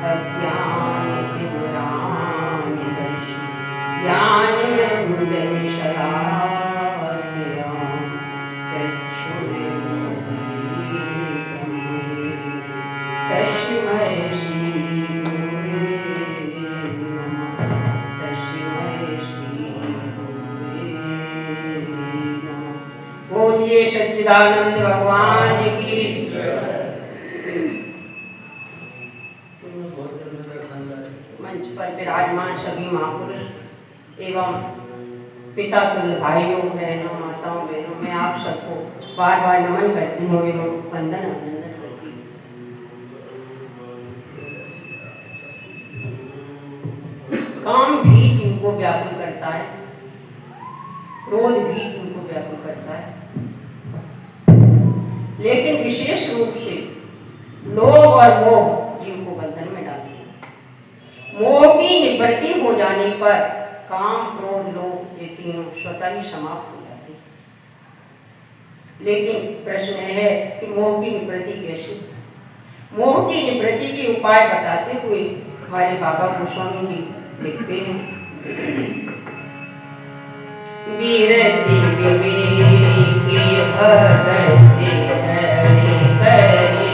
अज्ञानतिमिरान्धस्य ज्ञानाञ्जनशलाकया तस्मै बोलिए सच्चिदानंद भगवान की। मंच पर विराजमान सभी महापुरुष एवं पिता तुल्य भाइयों बहनों माताओं बहनों, मैं आप सबको बार बार नमन करती हूँ एवं वंदन अभिनंदन करती हूँ। काम भी जिनको व्याकुल करता है, क्रोध भी जिनको व्याकुल करता है, लेकिन विशेष रूप से लोभ और मोह जिनको बंधन में डालते हैं। मोह की निवृत्ति हो जाने पर काम क्रोध लोभ ये तीनों स्वतः ही समाप्त हो जाते हैं। लेकिन प्रश्न है कि मोह की निवृत्ति कैसे? मोह की निवृत्ति के उपाय बताते हुए हमारे बाबा गोस्वामी जी लिखते हैं, विरति विवेकी भगति धरि करिनी,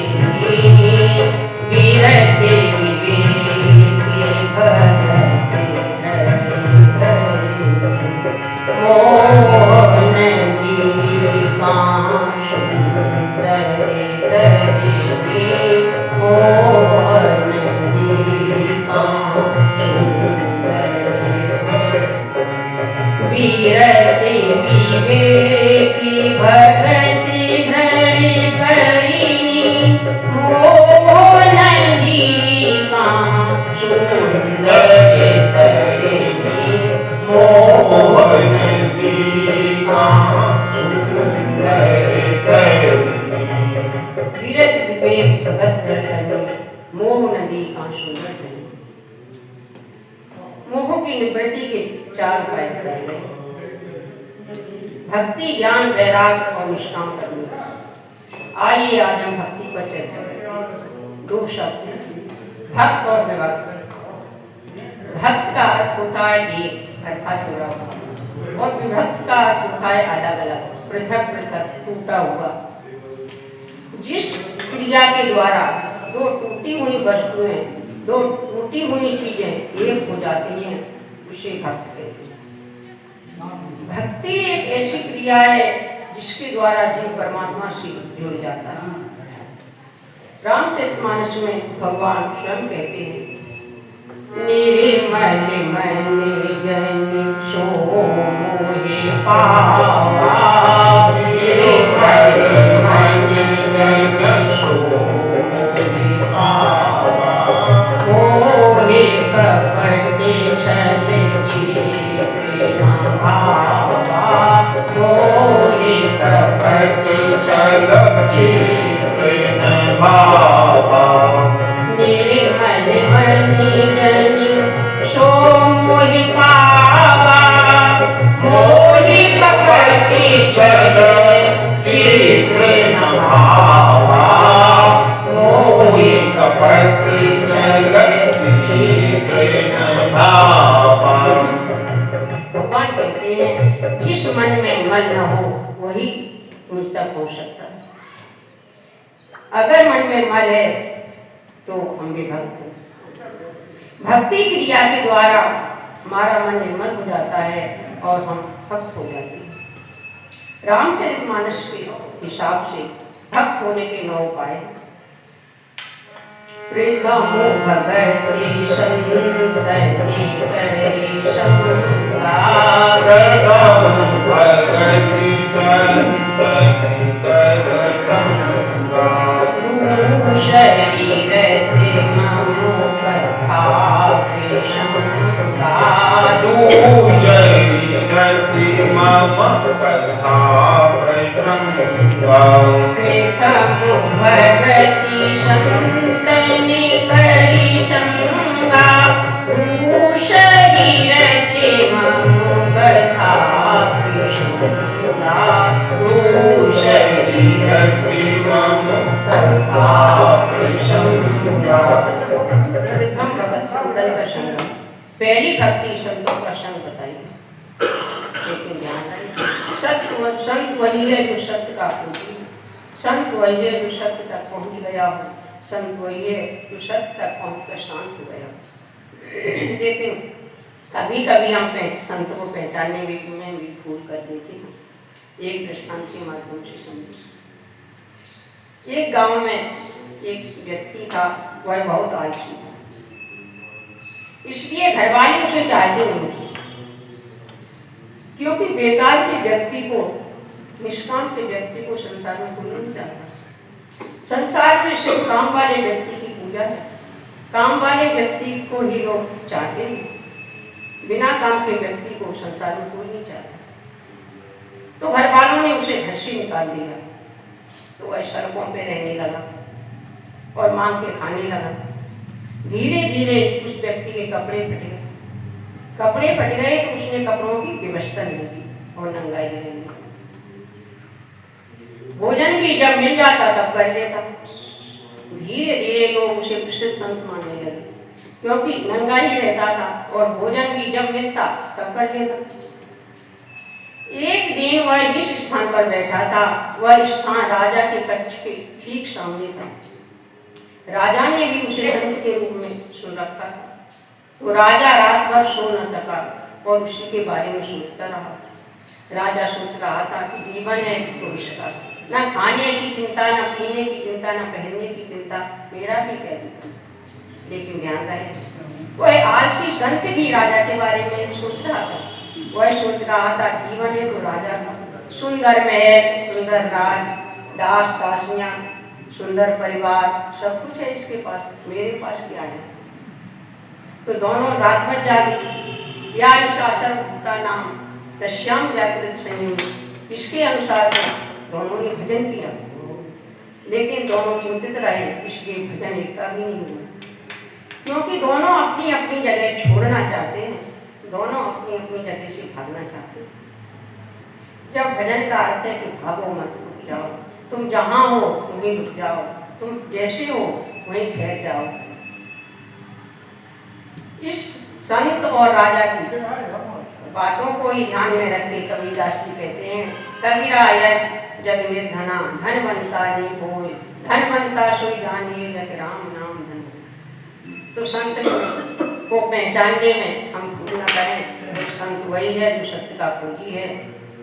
विरति विवेकी भगति धरि करिनी, मोह नदी कां सुंदरी करिनी, मोह नदी कां विरति विवेकी भगति धरि करिनी, मोह नदी कां सुंदरी करिनी, मोह नदी कां सुंदरी करिनी। विरति विवेक भगत धरि करिनी, मोह नदी कां सुंदर करिनी। मोह की निवृत्ति के 4 उपाय बताए गए। भक्ति ज्ञान वैराग और निष्काम कर्म। आइए आज हम भक्ति पर चर्चा करते हैं। 2 शब्द, भक्त और विभक्त। भक्त का अर्थ होता है एक अर्थात जुड़ा हुआ, और विभक्त का अर्थ होता है अलग अलग, पृथक पृथक, टूटा हुआ। जिस क्रिया के द्वारा 2 टूटी हुई वस्तुएं, 2 टूटी हुई चीजें एक हो जाती हैं, उसे भक्त कहते हैं। भक्ति एक ऐसी क्रिया है जिसके द्वारा जीव परमात्मा से जुड़ जाता है। रामचरितमानस में भगवान स्वयं कहते हैं, निर्मल मन जन सो मोहे पावा, निर्मल मन जन सो मोहे पावा, मोहे कपट छल छिद्र न भावा, मोहे कपट छल छिद्र न भावा, निर्मल मन जन सो मोहि पावा, मोहि कपट छल छिद्र न भावा, मोहि कपट छल छिद्र न भावा। भगवान कहते हैं, जिस मन में मल न हो वही मुझ तक हो सकता है। अगर मन में मल है तो हम भी भक्त हैं। भक्ति क्रिया के द्वारा हमारा मन निर्मल हो जाता है और हम भक्त हो जाते हैं। रामचरितमानस के हिसाब से भक्त होने के 9 उपाय। प्रथम भगति संतनि करि संगा, प्रथम भगति संतनि करि संगा, शरीर मम कथा प्रसंगा, शरीर मम कथा प्रसंगा, प्रथम भगति संतनि करि संगा, शरीर मम कथा प्रसंगा, शरीर मम कथा प्रसंगा। दल का संगम। पहली भक्ति संतों का संग बताई, लेकिन ध्यान रहे संत वही है जो सत्य का खोजी, संत वही है जो सत्य तक पहुंच गया हो, संत वही है जो सत्य तक पहुंचकर शांत हो गया। लेकिन कभी कभी हम संत को पहचानने में भी भूल कर देते हैं। एक दृष्टांत के माध्यम से समझे। एक गांव में एक व्यक्ति था, वह बहुत आलसी था, इसलिए घर वाले उसे चाहते नहीं थे, क्योंकि बेकार के व्यक्ति को, निष्काम के व्यक्ति को संसार में कोई नहीं चाहता। संसार में सिर्फ काम वाले व्यक्ति की पूजा है, काम वाले व्यक्ति को ही लोग चाहते हैं, बिना काम के व्यक्ति को संसार में कोई नहीं चाहता। तो घर वालों ने उसे घर से निकाल दिया, तो वह सड़कों पे रहने लगा और मांग के खाने लगा। धीरे धीरे उस व्यक्ति के कपड़े फट गए, कपड़े फट गए तो उसने कपड़ों की व्यवस्था नहीं की और नंगा ही रहने लगा। भोजन भी जब मिल जाता तब कर लेता। धीरे धीरे लोग उसे प्रसिद्ध संत मानने लगे, क्योंकि नंगा ही रहता था और भोजन भी जब मिलता तब कर लेता। एक दिन वह जिस स्थान पर बैठा था, वह स्थान राजा के कक्ष के ठीक सामने था। राजा ने भी उसे संत के रूप में सुन रखा था, तो राजा रात भर सो न सका और उसी के बारे में सोचता रहा। राजा सोच रहा था कि जीवन है तो इसका न खाने की चिंता, न पीने की चिंता, न पहनने की चिंता, मेरा भी क्या जीवन। लेकिन ध्यान रहे, वह आलसी संत भी राजा के बारे में सोच रहा था। वह सोच रहा था जीवन है तो राजा का, सुंदर महल, सुंदर राज, दास दासियां, सुंदर परिवार, सब कुछ है इसके पास, मेरे पास क्या है। तो दोनों रात भर जागे। या शासन का नाम तस्याम जागृत संयम, इसके अनुसार दोनों ने भजन किया, लेकिन दोनों चिंतित रहे, इसलिए भजन एक का भी नहीं हुआ, क्योंकि दोनों अपनी अपनी जगह छोड़ना चाहते हैं, दोनों अपनी अपनी जगह से भागना चाहते हैं। जब भजन का अर्थ है कि भागो मत, रुक जाओ, तुम जहां हो वहीं रुक जाओ, तुम जैसे हो वहीं ठहर जाओ। इस संत और राजा की बातों को ही ध्यान में रख के कबीरदास जी कहते हैं, कबीरा यह जग निर्धना, धन बनता नहीं होय, धन बनता सोई जानिए जग राम नाम धन। तो संत को पहचानने में हम भूल न करें, जो संत वही है जो सत्य का खोजी है,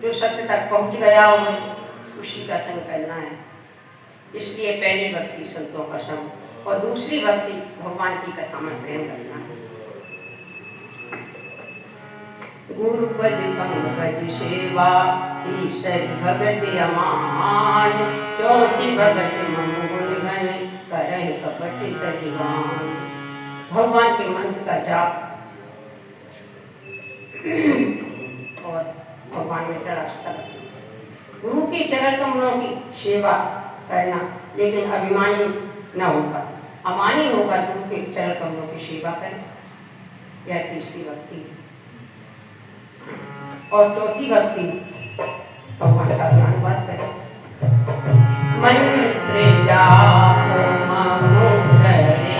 जो सत्य तक पहुंच गया हो, उसी का संग करना है। इसलिए पहली भक्ति संतों का संग और दूसरी भक्ति भगवान की कथा में प्रेम करना है। गुरु पद पंकज सेवा, तीसरी भगत अमान, चौथी भगत मम गुण गण, करहि कपट तजवान। भगवान के मंत्र का जाप और भगवान में रास्ता, गुरु के चरण कमलों की सेवा करना, लेकिन अभिमानी न होकर, अमानी होकर गुरु के चरण कमलों की सेवा करना, यह तीसरी भक्ति। और चौथी भक्ति भगवान का धन्यवाद करें। मंत्र जापो ममो धरे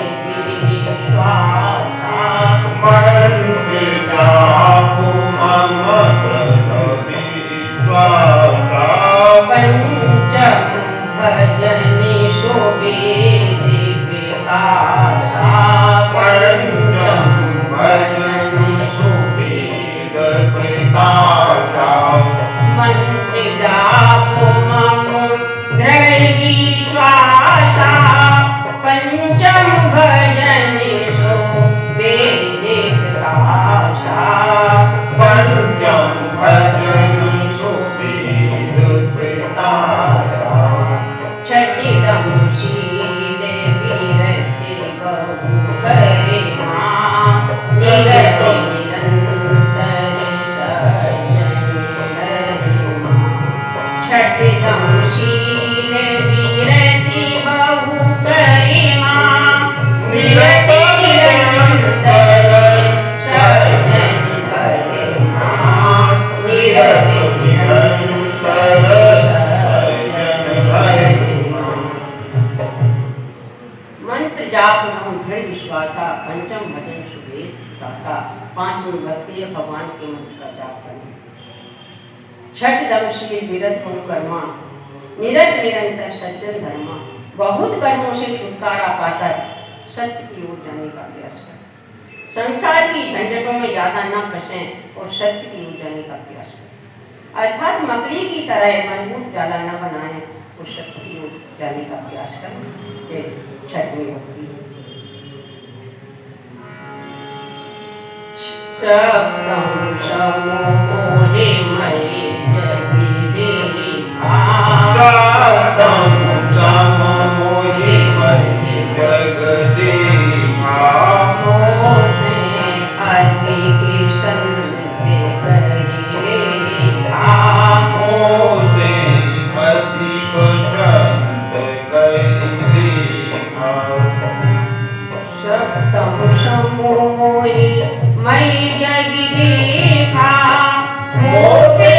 विश्वासा, मंत्र जापो ममो धरे विश्वासा, पंचम भजनि शोभे दिव्यकाशा, पंचम भजनि शोभे दिव्यकाशा। मंत्र जापो ममो धरे विश्वासा, पंचम भजनि शोभे दिव्यकाशा, पंचम भजनि शोभे दिव्यकाशा। छठिदम शील विरति बहु करे मां, निरति निरंतर सजन हरि मां। छठिदम शील विरति बहु करे मां, निरति निरंतर सजन हरि मां। निरति निरंतर मंत्र जाप मम दृढ़ विश्वासा, पंचम भजन सुबे जिज्ञासा। पांचवी भक्ति है भगवान के मंत्र का जाप करना। छठ दमशील विरत हो कर्मा, निरत निरंतर सज्जन धर्मा। बहुत कर्मों से छुटकारा पाकर सत्य की ओर जाने का प्रयास करें। संसार की झंझटों में ज्यादा न फंसें और सत्य की ओर जाने का प्रयास करें। अर्थात मकड़ी की तरह मजबूत जाला न बनाएं और सत्य की ओर जाने का प्रयास करें। ये छठवीं भक्ति है। सप्तम समोहे मयि जगदीशा, सप्तम समोहि मयि जगदीशा, मोहे अधिक संत कहि रेखा, मोसे अधिक संत कहि रेखा। सप्तम समोहि मयि जगदीशा, मोहे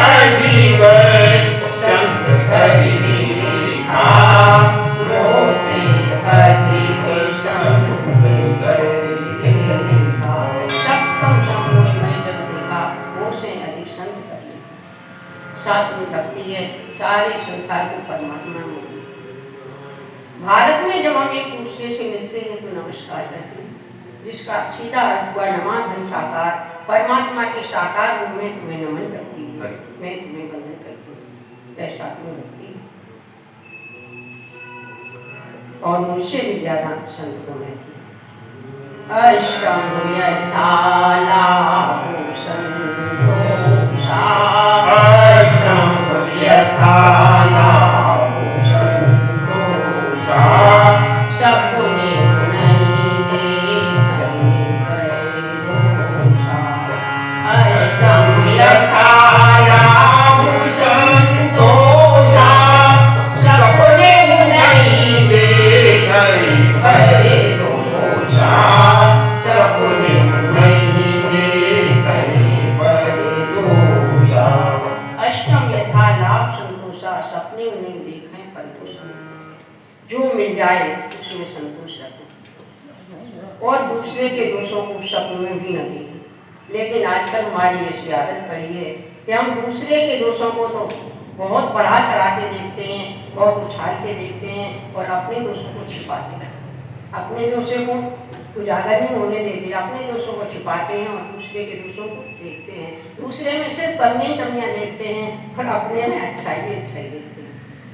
अधिक संत कहि रेखा, मोहे अधिक संत कहि रेखा। सप्तम समोहि मयि जगदीशा, मोसे अधिक संत कहि। सातवीं भक्ति है सारे संसार को परमात्मा में। भारत में जब हम एक दूसरे से मिलते हैं तो नमस्कार कहते हैं, जिसका सीधा अर्थ हुआ नमाधन साकार। परमात्मा के साकार रूप में तुम्हें नमन करती हूँ, मैं तुम्हें वंदन करती हूँ। ऐसा तुम्हें भक्ति और मुझसे भी ज्यादा संत को मैं अष्टम यथाला संतोषा, अष्टम यथा नाम संतोषा, सपने नहीं देखने परिदोषा। अष्टम यथा नाम संतोषा, सपने नहीं देखै परिदोषा, सपने नहीं देखै परिदोषा। अष्टम यथा लाभ संतोषा, सपने उन्हें देखें परिदोषा। जो मिल जाए उसमें संतोष रखें और दूसरे के दोषों को सपने में भी न देखें। लेकिन आजकल हमारी ऐसी आदत पड़ी है कि हम दूसरे के दोषों को तो बहुत बढ़ा चढ़ा के देखते हैं, बहुत उछाल के देखते हैं और अपने दोषों को छिपाते हैं। अपने दोषों को उजागर नहीं होने देते, अपने दोषों को छिपाते हैं और दूसरे के दोषों को देखते हैं। दूसरे में सिर्फ कमियां देखते हैं और अपने में अच्छाई देखते हैं।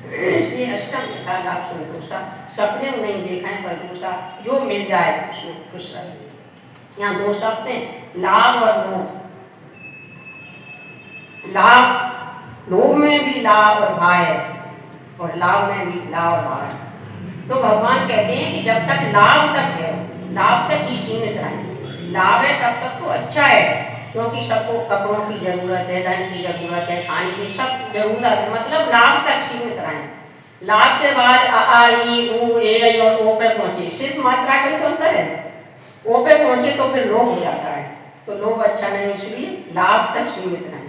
इसलिए अष्टम यथा लाभ संतोषा, सपने में नहीं देखा है परदोषा। जो मिल जाए उसमें खुश रहे। यहाँ दो शब्द हैं, लाभ और लोभ। लाभ, लोभ में भी लाभ और भाव है और लाभ में भी लाभ और भाव है। तो भगवान कहते हैं कि जब तक लाभ तक है, लाभ तक ही सीमित रहें। लाभ है तब तक तो अच्छा है, क्योंकि सबको कपड़ों की जरूरत है, धन की जरूरत है, खाने की सब जरूरत है, मतलब लाभ तक सीमित रहें। लाभ के बाद आ ई उ ए और ओ पे पहुंचे, सिर्फ मात्रा का ही तो अंतर है। ओ पे पहुंचे तो फिर लोभ हो जाता है, तो लोभ अच्छा नहीं, इसलिए लाभ तक सीमित रहें।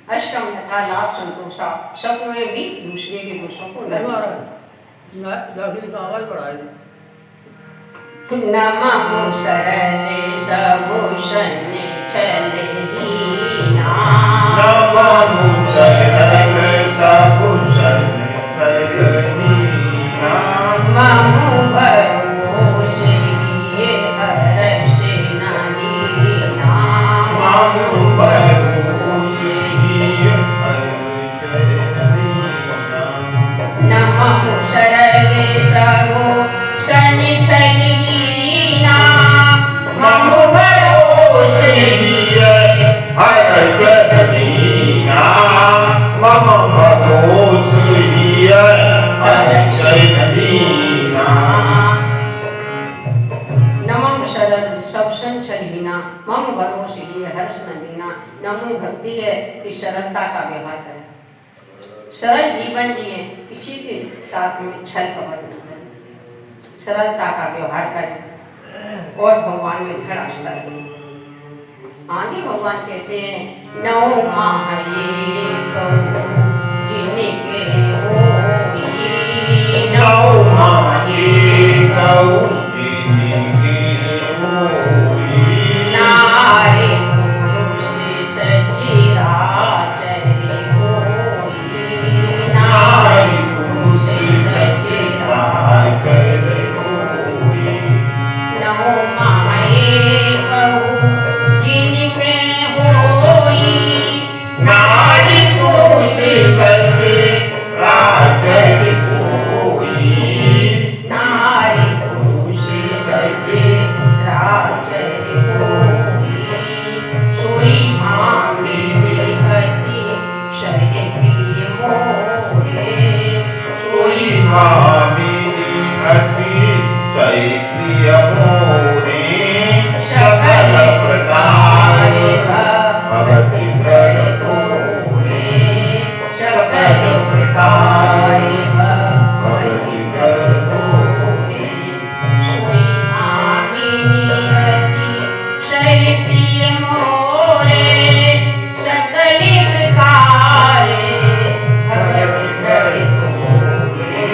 अष्टम यथा लाभ संतोषा, सब में भी दूसरे के दोषों को दाखिल का आवाज बढ़ाए थे। नमो सरले सबूषण छले हीना, नमो सरले सबूषण छले हीना, ममु भरोसे किए हर्षे न दीना, ममु भरोसे किए हर्षे न दीना। नमो सरले सबूषण छले हीना, ममु भरोसे किए हर्षे न दीना, मम भरोसे किए हर्षे न दीना। नमः शरण सब संचल बिना, मम भरोसे लिए हर्ष न देना। नमो भक्ति है कि सरलता का व्यवहार करें, सरल जीवन जिए, किसी के साथ में छल कपट न करें, सरलता का व्यवहार करें और भगवान में दृढ़ आस्था रखें। आगे भगवान कहते हैं, नौ माह एक जिनके होई, नौ माह एक जिनके होई, चरित होई, सोई भामिनी अति शय प्रिय मोरे। सोई भामिनी अति शय प्रिय मोरे। सकल प्रकार भगति दृढ़ तोरे। सकल प्रकार भगति दृढ़ तोरे। सोई भामिनी अति शय प्रिय मोरे। सकल प्रकार भगति दृढ़ तोरे।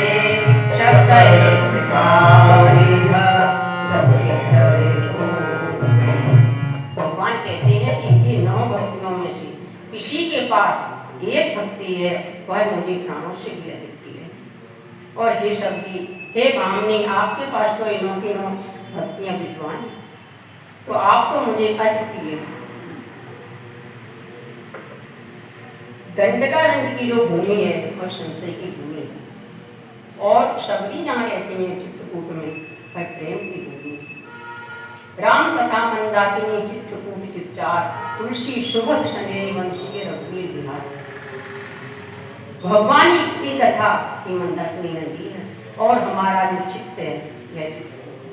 सकल प्रकार भगति दृढ़ तोरे। भगवान कहते हैं कि ये 9 भक्तियों में से किसी के पास एक भक्ति है, वह मुझे प्राणों से भी अधिक प्रिय है। और हे सभी, हे भामिनी, आपके पास तो इनों की 9 भक्तियां विद्वान हैं, तो आप तो मुझे अधिक प्रिय हैं। दंडकारण्य की जो भूमि है वह संशय की भूमि है, और सबरी जहाँ रहते हैं चित्रकूट में वह प्रेम की भूमि है। राम कथा मंदाकिनी चित्रकूट चित्रार, तुलसी सुभग सने वंशीय रघुवीर बिहार। भगवान की कथा श्री मंदाकिनी नदी है, और हमारा जो चित्त है यह चित्रकूट है।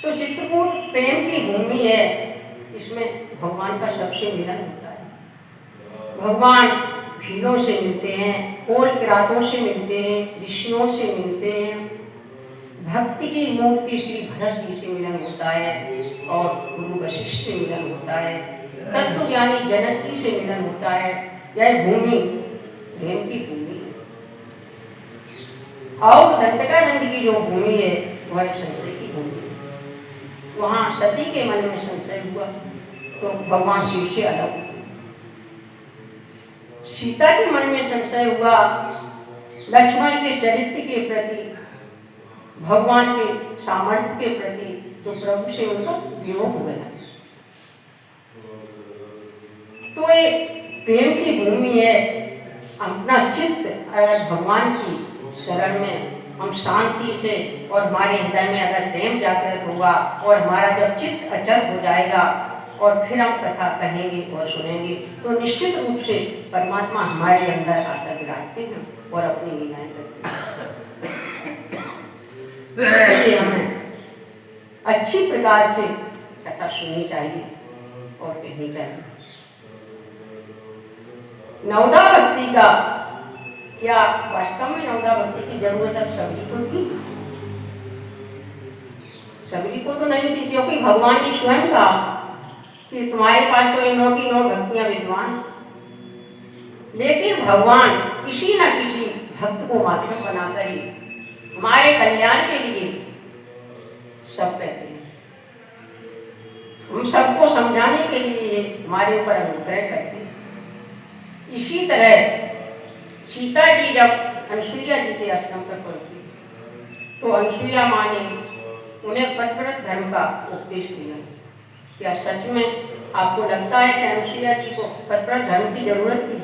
तो चित्रकूट प्रेम की भूमि है, इसमें भगवान का सबसे मिलन होता है। भगवान भीलों से मिलते हैं, और किरातों से मिलते हैं, ऋषियों से मिलते हैं। भक्ति की मूर्ति श्री भरत जी से मिलन होता है, और गुरु वशिष्ठ से मिलन होता है। तत्व ज्ञानी जनक जी से मिलन होता है। यह भूमि प्रेम की भूमि है। और दंडकारण्य की जो भूमि है वह संशय की भूमि है। वहाँ सती के मन में संशय हुआ तो भगवान शिव से अलग हुए। सीता के मन में संशय हुआ लक्ष्मण के चरित्र के प्रति, भगवान के सामर्थ्य के प्रति, तो प्रभु से उनका वियोग हो गया। तो ये प्रेम की भूमि है। अपना चित्त अगर भगवान की शरण में हम शांति से, और हमारे हृदय में अगर प्रेम जागृत होगा, और हमारा जब चित्त अचल हो जाएगा, और फिर हम कथा कहेंगे और सुनेंगे, तो निश्चित रूप से परमात्मा हमारे अंदर आकर विराजते हैं और अपनी लीलाएं करते हैं। इसलिए हमें अच्छी प्रकार से कथा सुननी चाहिए और कहनी चाहिए। नवदा भक्ति का क्या वास्तव में नवदा भक्ति की जरूरत अब सभी को थी? सभी को तो नहीं थी, क्योंकि भगवान ने स्वयं कहा कि तुम्हारे पास तो इन 9 की 9 भक्तियां विद्वान। लेकिन भगवान किसी न किसी भक्त को माध्यम बनाकर ही हमारे कल्याण के लिए सब कहते हैं। हम सबको समझाने के लिए हमारे ऊपर अनुग्रह करते हैं। इसी तरह सीता जी जब अनुसुईया जी के आश्रम पर पहुंची तो अनुसुईया माँ ने उन्हें पतिव्रत धर्म का उपदेश दिया। क्या सच में आपको लगता है कि अनुसुईया जी को पतिव्रत धर्म की जरूरत थी?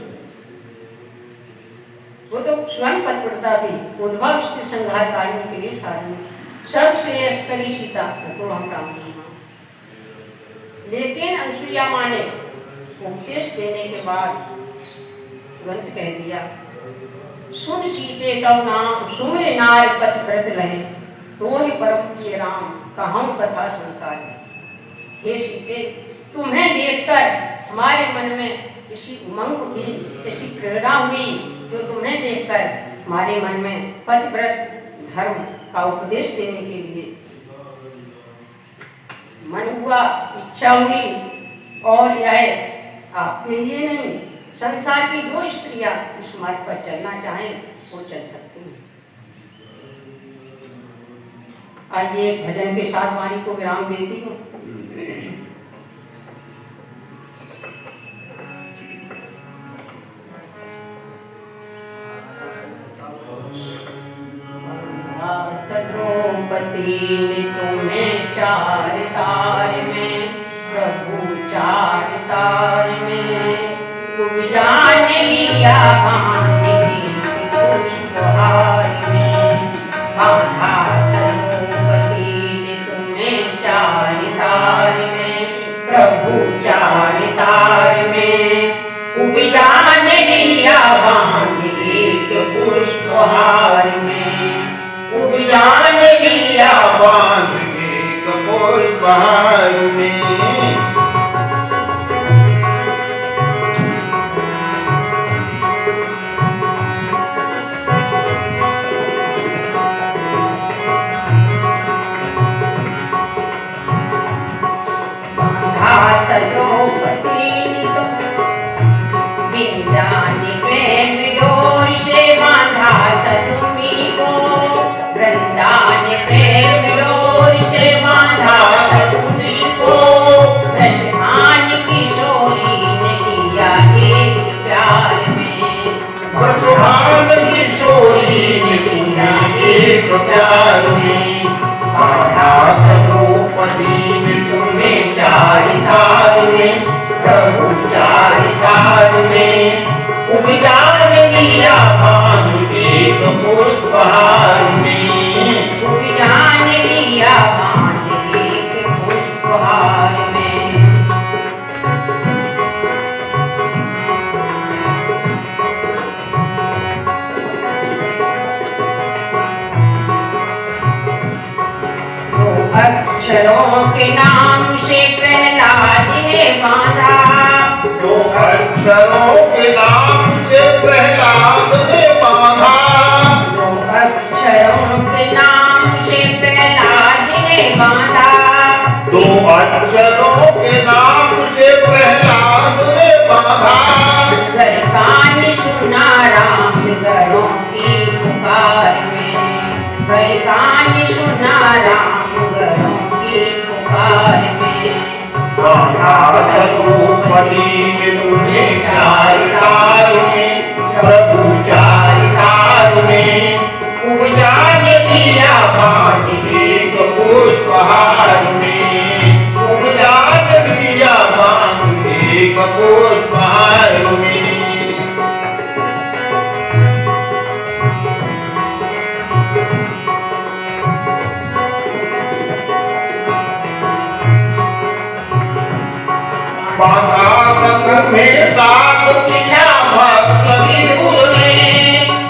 वो तो स्वयं पतिव्रता थी, उद्भव स्थिति संहार काटने के लिए साधन सबसे श्रेयस्करी सीता तो हम राम की माँ। लेकिन अनुसुईया माँ ने उपदेश देने के बाद तुरंत कह दिया, सुन सीते तव नाम सुमिर नार पतिव्रत लहे, तो ही परम प्रिय राम कहूँ कथा संसार। हे सीते, तुम्हें देखकर हमारे मन में इसी उमंग हुई, ऐसी प्रेरणा हुई, जो तुम्हें देखकर हमारे मन में पतिव्रत धर्म का उपदेश देने के लिए मन हुआ, इच्छा हुई। और यह आपके लिए नहीं, संसार की जो स्त्रियां इस मार्ग पर चलना चाहें वो चल सकती हैं। आइए भजन के साथ वाणी को विराम देती हूँ। द्रौपदी ने तुम्हें 4 तार में, प्रभु 4 तार में, तुम जान लिया बांधी पुष्पहार में। बांधा द्रौपदी ने तुम्हें 4 तार में, प्रभु चारितार में, उपजान लिया बांध एक पुष्पहार में, उपजान लिया बांध एक पुष्पहार में। द्रौपदी बिंदानी प्रेम डोर से बांधा तुम्ही को, वृंदान प्रेम डोर से बांधा तुम्ही को, वृषभान किशोरी ने लिया एक प्यार में, वृषभान किशोरी ने लिया एक प्यार में, बांधा द्रौपदी ने तुम्हें चारितार में, प्रभु चारितार में, उपजान लिया बांध एक पुष्पहार में, उपजान लिया बांध एक पुष्पहार में। अक्षरों के नाम से प्रहलाद ने बांधा, दो अक्षरों के नाम से प्रहलाद ने बांधा, दो अक्षरों के नाम से प्रहलाद ने बांधा, दो अक्षरों के नाम से प्रहलाद ने बांधा, घर कान सुना राम घरों की पुकार में, घर कान सुना राम घरों की पुकार में, बांधा द्रौपदी ने तुम्हें चारितार में, प्रभु चारितार में, उपजान लिया बांध एक पुष्पहार में, उपजान लिया बांध एक पुष्पहार में। बांधा तुम्हें साथ किया भक्त विदुर ने,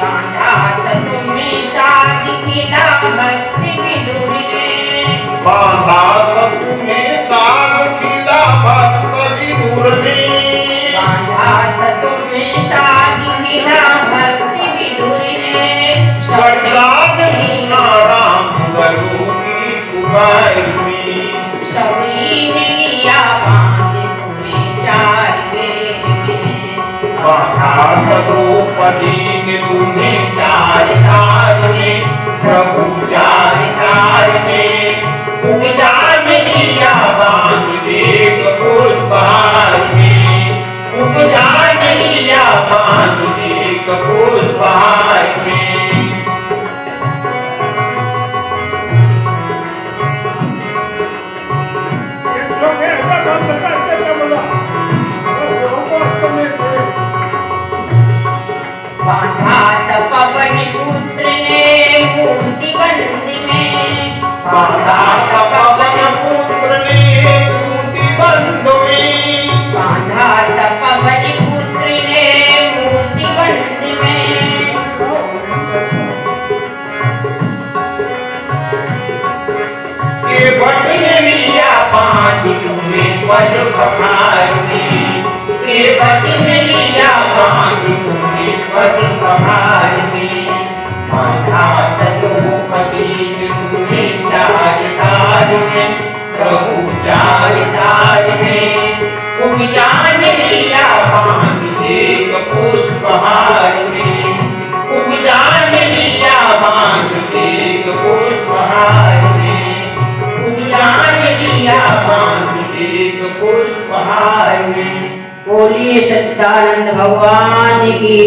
बांधा तुम्हें साथ किया भक्त विदुर ने, बांधा तुम्हें साथ किया भक्त विदुर ने, बांधा तुम्हें साथ किया भक्त विदुर ने, वरदान सुना राम घरों की पुकार में, सबरी ने लिया बांध तुम्हें चार बेर में, बांधा द्रौपदी ने तुम्हें चारितार में, प्रभु चारितार में, उपजान लिया बांध एक पुष्पहार में, उपजान लिया बांध एक पुष्पहार में। बांधा पवन पुत्र ने मूर्ति बंद में, बांधा पवन पुत्र ने मूर्ति बंद में, बांधा पवन पुत्र ने मूर्ति बंद में, के भट ने लिया बांध तुम्हें पद पहाड़ में, के भट ने लिया बांध तुम्हें पद पहाड़ में, बांधा द्रौपदी ने तुम्हें चारितार में, प्रभु चारितार में, उपजान लिया बांध एक पुष्पहार में, उपजान लिया बांध एक पुष्पहार में, उपजान लिया बांध एक पुष्पहार में। बोलिए सच्चिदानंद भगवान की।